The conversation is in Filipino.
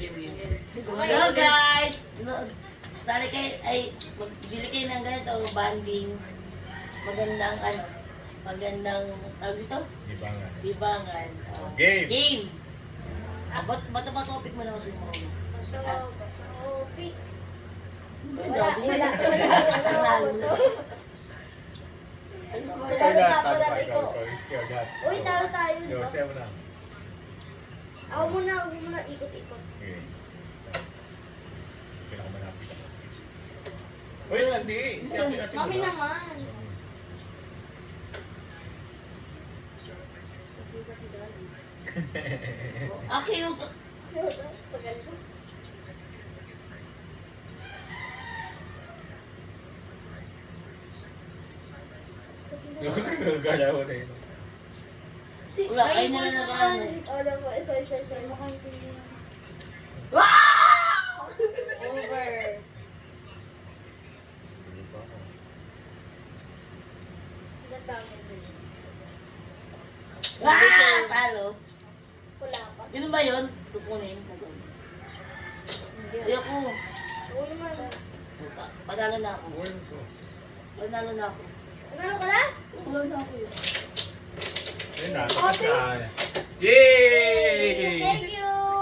Hello guys! Sali kayo, ay, magbili kayo ng ganito, banding. Magandang, magandang, tawag dito? Libangan. Libangan. Game! Game! Ba't ba topic mo na kasi mo? Topic. Wala. Uy, talo tayo. Yo, siya mo na. Ako muna ikot-ikot. Okay. Pinakamalapit ako. Uy, hindi! Mami naman. Aki yung... Gala ko na yun. Wala, kayo na lang nag-ano. Wala po, sorry. Wow! Over. Hindi pa ako. Natangin din. Ah! Talo. Wala pa. Ganun ba yun? Tukunin. Ayoko. Oo naman. Panalo na ako. Uy, so. Panalo na ako. Ano ka na? Panalo na ako yun. Ayun na, tapos na. Yay!